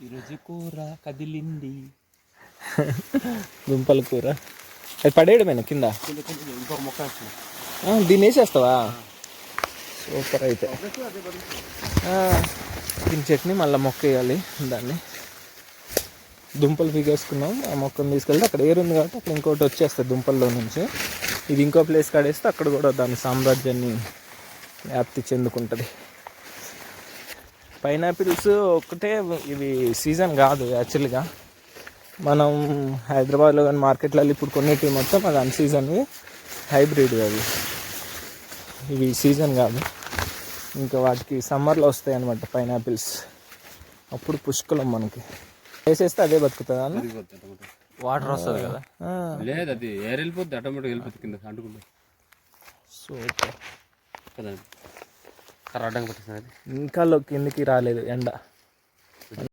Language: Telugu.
ఈరోజు కూర కదిలింది. దుంపల కూర అది పడేయడమేనా కింద? ఇంకొక మొక్క వచ్చింది. దీన్ని వేసేస్తావా? సూపర్. అయితే దీని చట్నీ మళ్ళీ మొక్క వేయాలి. దాన్ని దుంపలు పీకేసుకున్నాం. ఆ మొక్కను తీసుకెళ్తే అక్కడ ఏరుంది కాబట్టి అక్కడ ఇంకోటి వచ్చేస్తుంది దుంపల్లో నుంచి. ఇది ఇంకో ప్లేస్ కాడేస్తే అక్కడ కూడా దాని సామ్రాజ్యాన్ని వ్యాప్తి చెందుకుంటుంది. పైనాపిల్స్ ఒకటే ఇవి సీజన్ కాదు యాక్చువల్గా. మనం హైదరాబాద్లో కానీ మార్కెట్లలో ఇప్పుడు కొన్నిటి మొత్తం అది అన్సీజన్వి, హైబ్రిడ్ అవి. ఇవి సీజన్ కాదు. ఇంకా వాటికి సమ్మర్లో వస్తాయి అన్నమాట పైనాపిల్స్. అప్పుడు పుష్కలం మనకి. వేసేస్తే అదే బతుకుతుందా అన్న? వాటర్ వస్తుంది కదా. లేదు, అది ఎయిర్ వెళ్ళిపోద్ది, ఆటోమేటిక్ వెళ్ళిపోతుంది కింద అంటుకుంటుంది. సూపర్ కదండి కర్రాటంగా పట్టిస్తుంది. ఇంకా కిందికి రాలేదు ఎండ.